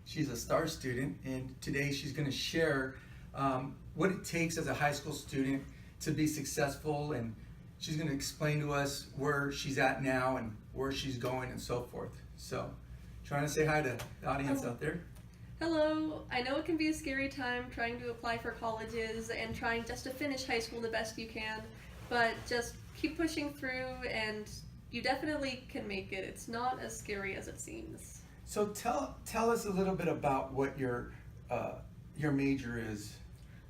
she's a STAR student, and today she's going to share what it takes as a high school student to be successful, and she's going to explain to us where she's at now and where she's going and so forth. So, trying to say hi to the audience out there. Hello. I know it can be a scary time trying to apply for colleges and trying just to finish high school the best you can, but just keep pushing through and you definitely can make it. It's not as scary as it seems. So tell us a little bit about what your major is.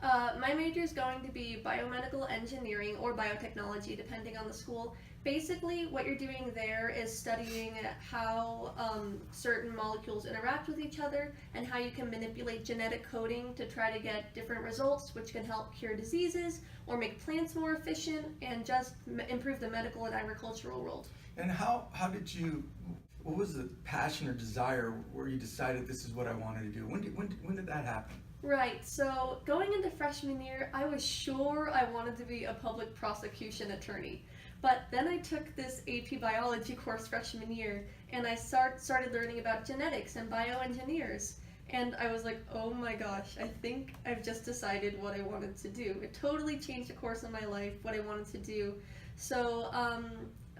My major is going to be biomedical engineering or biotechnology, depending on the school. Basically, what you're doing there is studying how certain molecules interact with each other and how you can manipulate genetic coding to try to get different results, which can help cure diseases or make plants more efficient and just improve the medical and agricultural world. And how did you? What was the passion or desire where you decided this is what I wanted to do? When did that happen? Right, so going into freshman year, I was sure I wanted to be a public prosecution attorney. But then I took this AP biology course freshman year, and I started learning about genetics and bioengineers. And I was like, oh my gosh, I think I've just decided what I wanted to do. It totally changed the course of my life, what I wanted to do. So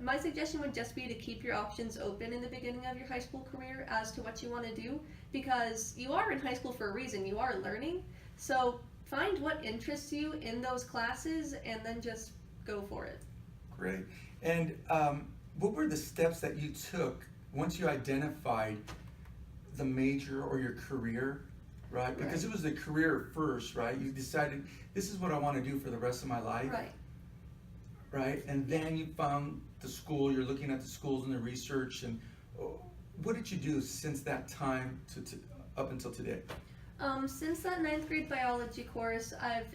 my suggestion would just be to keep your options open in the beginning of your high school career as to what you want to do, because you are in high school for a reason. You are learning. So find what interests you in those classes and then just go for it. Great. And what were the steps that you took once you identified the major or your career, right? Because it was the career first, right? You decided, this is what I want to do for the rest of my life. Right. Right? And then you found the school, you're looking at the schools and the research, and what did you do since that time to up until today? Since that 9th grade biology course, I've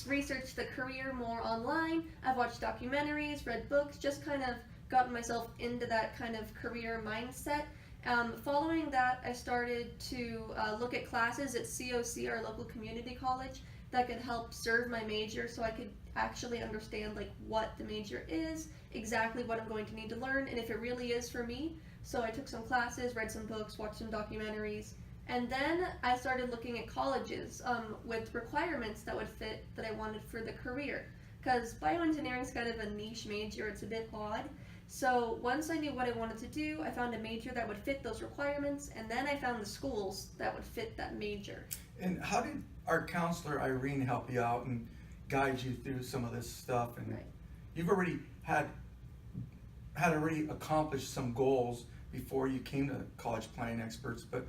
researched the career more online. I've watched documentaries, read books, just kind of gotten myself into that kind of career mindset. Following that, I started to look at classes at COC, our local community college, that could help serve my major, so I could actually understand like what the major is, exactly what I'm going to need to learn, and if it really is for me. So I took some classes, read some books, watched some documentaries. And then I started looking at colleges with requirements that would fit that I wanted for the career. Because bioengineering is kind of a niche major, it's a bit odd. So once I knew what I wanted to do, I found a major that would fit those requirements, and then I found the schools that would fit that major. And how did our counselor Irene help you out and guide you through some of this stuff? And you've already had already accomplished some goals before you came to College Planning Experts, but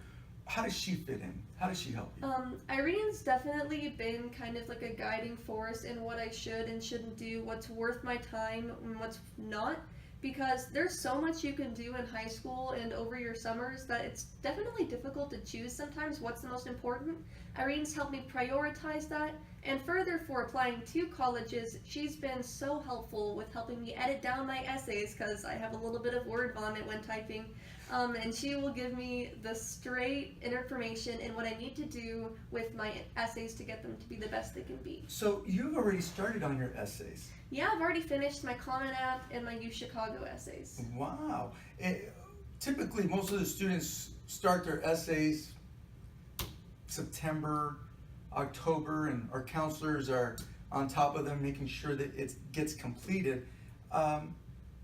how does she fit in? How does she help you? Irene's definitely been kind of like a guiding force in what I should and shouldn't do, what's worth my time and what's not, because there's so much you can do in high school and over your summers that it's definitely difficult to choose sometimes what's the most important. Irene's helped me prioritize that, and further, for applying to colleges, she's been so helpful with helping me edit down my essays, because I have a little bit of word vomit when typing. And she will give me the straight information and what I need to do with my essays to get them to be the best they can be. So you've already started on your essays. Yeah, I've already finished my Common App and my U Chicago essays. Wow. Typically, most of the students start their essays September, October, and our counselors are on top of them, making sure that it gets completed.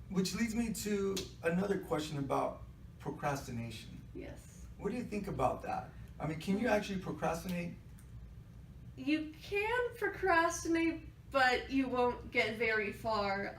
Which leads me to another question about procrastination. Yes. What do you think about that? I mean, can you actually procrastinate? You can procrastinate, but you won't get very far.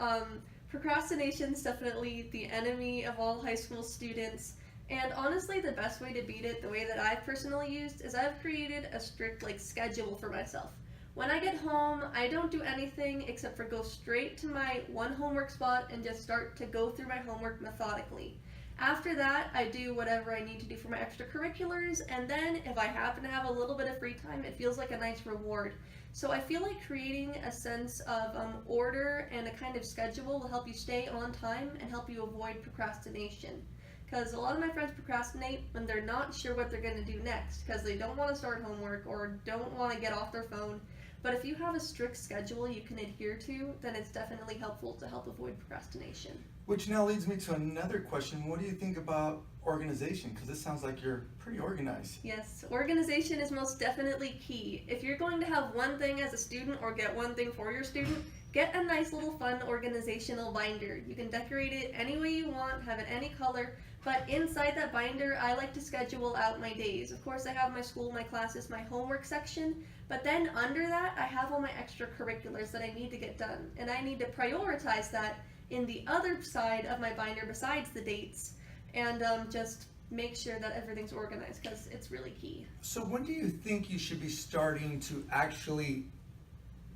Procrastination is definitely the enemy of all high school students. And honestly, the best way to beat it, the way that I've personally used, is I've created a strict schedule for myself. When I get home, I don't do anything except for go straight to my one homework spot and just start to go through my homework methodically. After that, I do whatever I need to do for my extracurriculars, and then if I happen to have a little bit of free time, it feels like a nice reward. So I feel like creating a sense of order and a kind of schedule will help you stay on time and help you avoid procrastination. Because a lot of my friends procrastinate when they're not sure what they're going to do next, because they don't want to start homework or don't want to get off their phone. But if you have a strict schedule you can adhere to, then it's definitely helpful to help avoid procrastination. Which now leads me to another question. What do you think about organization? Because this sounds like you're pretty organized. Yes, organization is most definitely key. If you're going to have one thing as a student or get one thing for your student, get a nice little fun organizational binder. You can decorate it any way you want, have it any color, but inside that binder, I like to schedule out my days. Of course, I have my school, my classes, my homework section, but then under that, I have all my extracurriculars that I need to get done, and I need to prioritize that in the other side of my binder besides the dates, and just make sure that everything's organized, because it's really key. So when do you think you should be starting to actually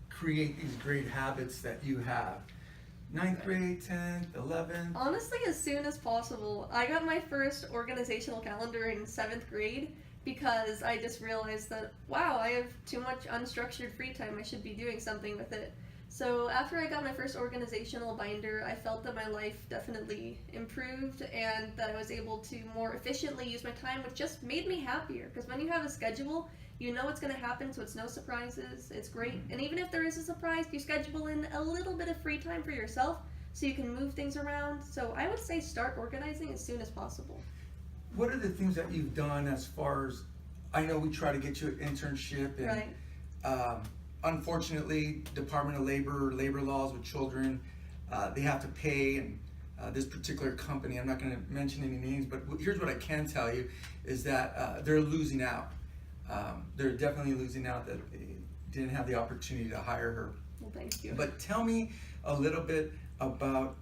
create these great habits that you have? Ninth grade, 10th, 11th? Honestly, as soon as possible. I got my first organizational calendar in 7th grade because I just realized that, wow, I have too much unstructured free time. I should be doing something with it. So after I got my first organizational binder, I felt that my life definitely improved and that I was able to more efficiently use my time, which just made me happier. Because when you have a schedule, you know what's going to happen, so it's no surprises. It's great. And even if there is a surprise, you schedule in a little bit of free time for yourself so you can move things around. So I would say start organizing as soon as possible. What are the things that you've done as far as, I know we try to get you an internship, and Right. Unfortunately, Department of labor laws with children, they have to pay, and this particular company, I'm not going to mention any names, but here's what I can tell you, is that they're losing out. They're definitely losing out that they didn't have the opportunity to hire her. Well, thank you. But tell me a little bit about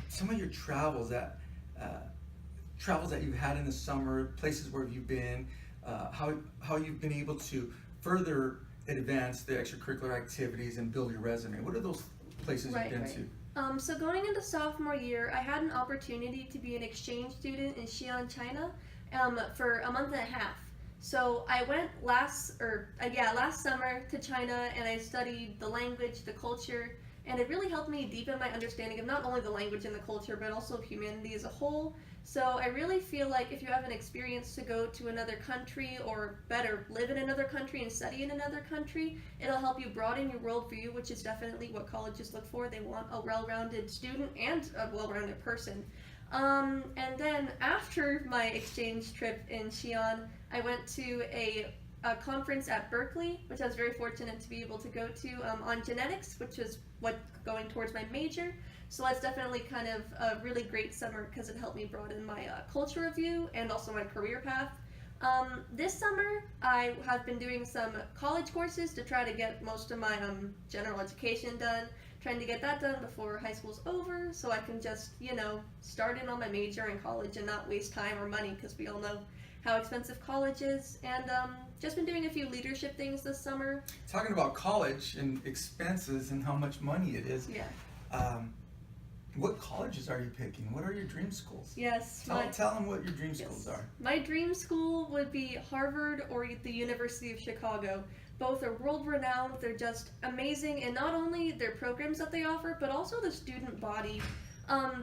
some of your travels that you've had in the summer, places where you've been, how you've been able to further advance the extracurricular activities and build your resume. What are those places Right, you've been right. to? So going into sophomore year, I had an opportunity to be an exchange student in Xi'an, China, for a month and a half. So I went last summer to China, and I studied the language, the culture, and it really helped me deepen my understanding of not only the language and the culture, but also of humanity as a whole. So I really feel like if you have an experience to go to another country, or better, live in another country and study in another country, it'll help you broaden your worldview, which is definitely what colleges look for. They want a well-rounded student and a well-rounded person. And then after my exchange trip in Xi'an, I went to a conference at Berkeley, which I was very fortunate to be able to go to, on genetics, which is what going towards my major. So that's definitely kind of a really great summer because it helped me broaden my culture view and also my career path. This summer, I have been doing some college courses to try to get most of my general education done, trying to get that done before high school's over so I can just, start in on my major in college and not waste time or money, because we all know how expensive college is. And just been doing a few leadership things this summer. Talking about college and expenses and how much money it is. Yeah. What colleges are you picking? What are your dream schools? Yes. Tell them what your dream schools are. My dream school would be Harvard or the University of Chicago. Both are world-renowned. They're just amazing, and not only their programs that they offer, but also the student body.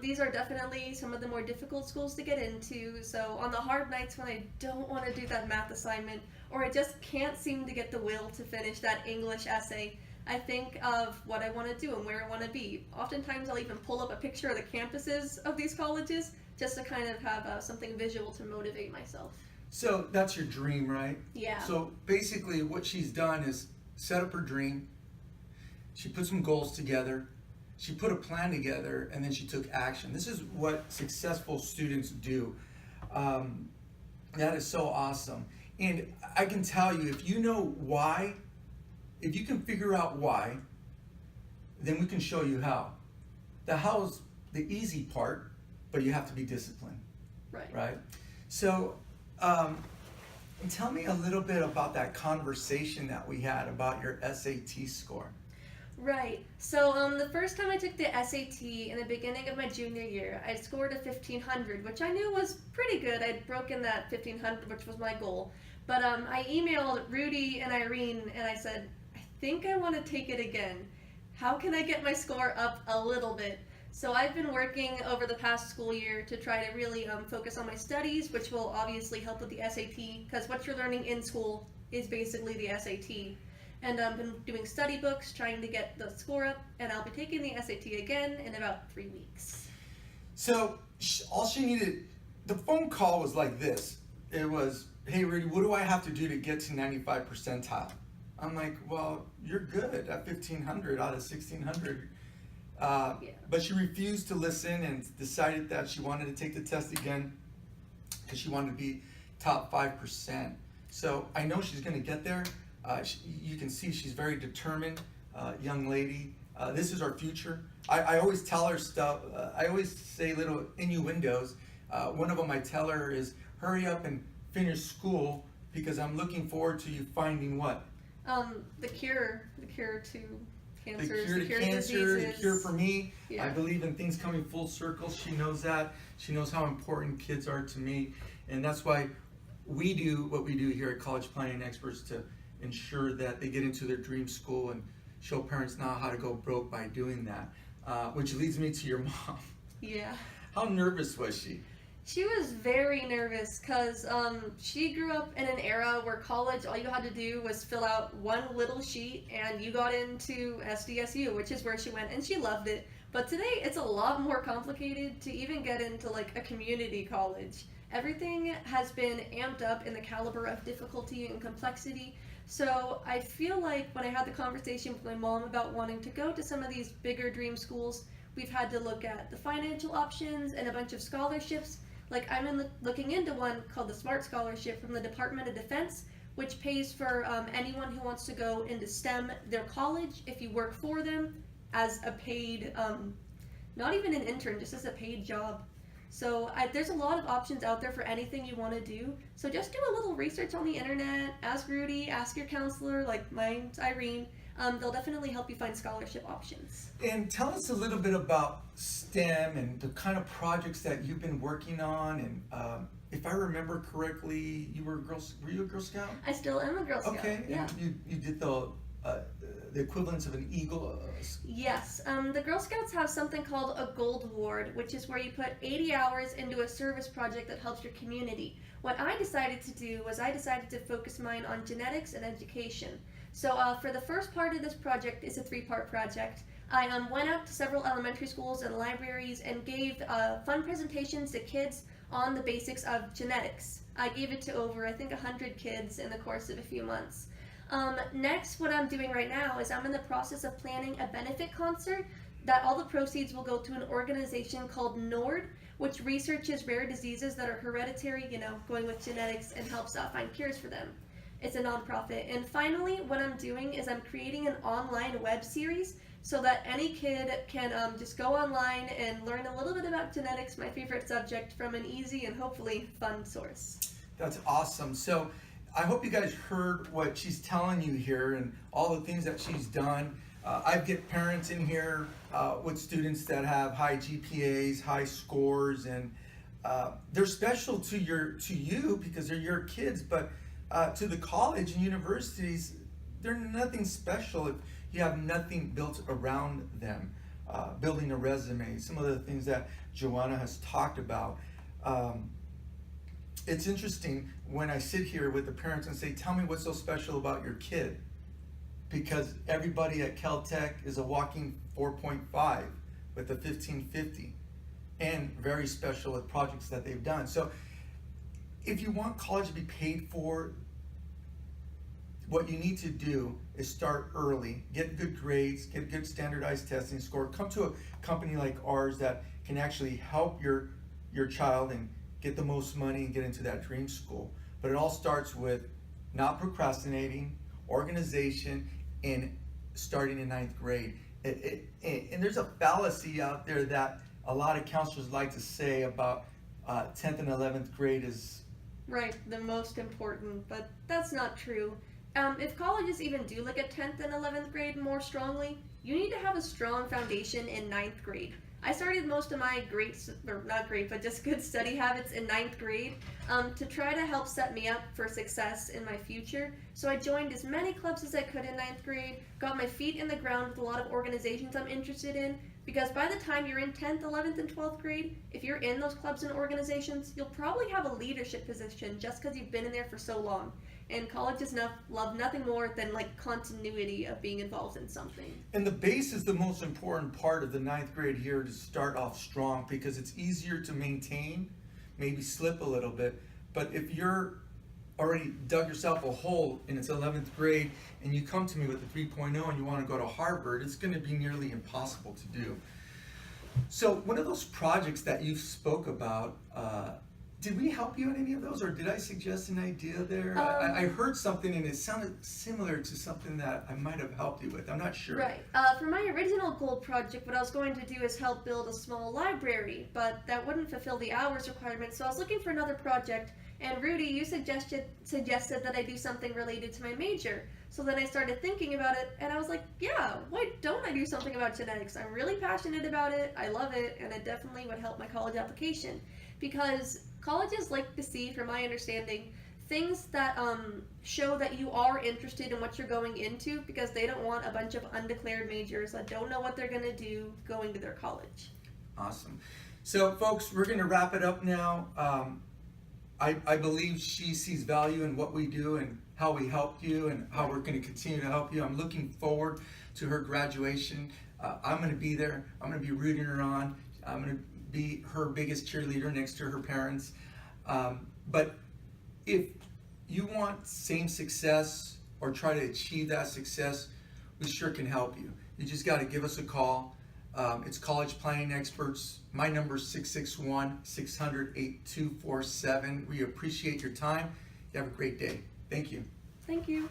These are definitely some of the more difficult schools to get into, so on the hard nights when I don't want to do that math assignment, or I just can't seem to get the will to finish that English essay, I think of what I want to do and where I want to be. Oftentimes I'll even pull up a picture of the campuses of these colleges just to kind of have something visual to motivate myself. So that's your dream, right? Yeah. So basically what she's done is set up her dream, she put some goals together, she put a plan together, and then she took action. This is what successful students do. That is so awesome. And I can tell you, if you know why, if you can figure out why, then we can show you how. The how is the easy part, but you have to be disciplined. Right? So, tell me a little bit about that conversation that we had about your SAT score. Right. So the first time I took the SAT in the beginning of my junior year, I scored a 1500, which I knew was pretty good. I'd broken that 1500, which was my goal. But I emailed Rudy and Irene, and I said, I think I want to take it again. How can I get my score up a little bit? So I've been working over the past school year to try to really focus on my studies, which will obviously help with the SAT, because what you're learning in school is basically the SAT. And I've been doing study books, trying to get the score up, and I'll be taking the SAT again in about 3 weeks. So all she needed the phone call was like this. It was, hey Rudy, what do I have to do to get to 95 percentile? I'm like, well, you're good at 1500 out of 1600. But she refused to listen and decided that she wanted to take the test again because she wanted to be top 5%. So I know she's going to get there. You can see she's very determined, young lady. This is our future. I always tell her stuff. I always say little innuendos. One of them I tell her is, hurry up and finish school because I'm looking forward to you finding what? The cure to cancers, the cure to cancer, diseases. the cure for me. Yeah. I believe in things coming full circle. She knows that. She knows how important kids are to me. And that's why we do what we do here at College Planning Experts to ensure that they get into their dream school and show parents now how to go broke by doing that. Which leads me to your mom. Yeah. How nervous was she? She was very nervous because she grew up in an era where college, all you had to do was fill out one little sheet and you got into SDSU, which is where she went, and she loved it. But today, it's a lot more complicated to even get into like a community college. Everything has been amped up in the caliber of difficulty and complexity. So I feel like when I had the conversation with my mom about wanting to go to some of these bigger dream schools, we've had to look at the financial options and a bunch of scholarships. Like I'm looking into one called the SMART Scholarship from the Department of Defense, which pays for anyone who wants to go into STEM, their college, if you work for them as a paid, not even an intern, just as a paid job. So there's a lot of options out there for anything you want to do. So just do a little research on the internet, ask Rudy, ask your counselor, like mine's Irene. They'll definitely help you find scholarship options. And tell us a little bit about STEM and the kind of projects that you've been working on. And if I remember correctly, were you a Girl Scout? I still am a Girl Scout. Okay, yeah. And you did the equivalence of an Eagle. Yes, the Girl Scouts have something called a Gold Ward, which is where you put 80 hours into a service project that helps your community. What I decided to do was I decided to focus mine on genetics and education. So for the first part of this project, it's a 3-part project. I went out to several elementary schools and libraries and gave fun presentations to kids on the basics of genetics. I gave it to over, I think, 100 kids in the course of a few months. Next, what I'm doing right now is I'm in the process of planning a benefit concert that all the proceeds will go to an organization called NORD, which researches rare diseases that are hereditary, going with genetics, and helps find cures for them. It's a nonprofit. And finally, what I'm doing is I'm creating an online web series so that any kid can just go online and learn a little bit about genetics, my favorite subject, from an easy and hopefully fun source. That's awesome. So I hope you guys heard what she's telling you here and all the things that she's done. I get parents in here with students that have high GPAs, high scores, and they're special to you because they're your kids, but to the college and universities, they're nothing special if you have nothing built around them. Building a resume, some of the things that Joanna has talked about. It's interesting when I sit here with the parents and say, tell me what's so special about your kid. Because everybody at Caltech is a walking 4.5 with a 1550 and very special with projects that they've done. So if you want college to be paid for, what you need to do is start early, get good grades, get good standardized testing score, come to a company like ours that can actually help your child and get the most money and get into that dream school. But it all starts with not procrastinating, organization, and starting in 9th grade. And there's a fallacy out there that a lot of counselors like to say about 10th and 11th grade is right, the most important, but that's not true. If colleges even do look at 10th and 11th grade more strongly, you need to have a strong foundation in 9th grade. I started most of my just good study habits in 9th grade to try to help set me up for success in my future. So I joined as many clubs as I could in 9th grade, got my feet in the ground with a lot of organizations I'm interested in, because by the time you're in 10th, 11th, and 12th grade, if you're in those clubs and organizations, you'll probably have a leadership position just because you've been in there for so long. And colleges love nothing more than continuity of being involved in something. And the base is the most important part of the 9th grade here to start off strong because it's easier to maintain maybe slip a little bit. But if you're already dug yourself a hole in its 11th grade and you come to me with a 3.0 and you want to go to Harvard, it's going to be nearly impossible to do. So one of those projects that you spoke about, did we help you in any of those, or did I suggest an idea there? I heard something and it sounded similar to something that I might have helped you with. I'm not sure. Right. For my original gold project, what I was going to do is help build a small library, but that wouldn't fulfill the hours requirement, so I was looking for another project. And Rudy, you suggested that I do something related to my major. So then I started thinking about it, and I was like, yeah, why don't I do something about genetics? I'm really passionate about it, I love it, and it definitely would help my college application. Because colleges like to see, from my understanding, things that show that you are interested in what you're going into, because they don't want a bunch of undeclared majors that don't know what they're going to do going to their college. Awesome. So, folks, we're going to wrap it up now. I believe she sees value in what we do and how we helped you and how we're going to continue to help you. I'm looking forward to her graduation. I'm going to be there. I'm going to be rooting her on. I'm going to be her biggest cheerleader next to her parents. But if you want same success or try to achieve that success, we sure can help you. You just got to give us a call. It's College Planning Experts. My number is 661-600-8247. We appreciate your time. You have a great day. Thank you. Thank you.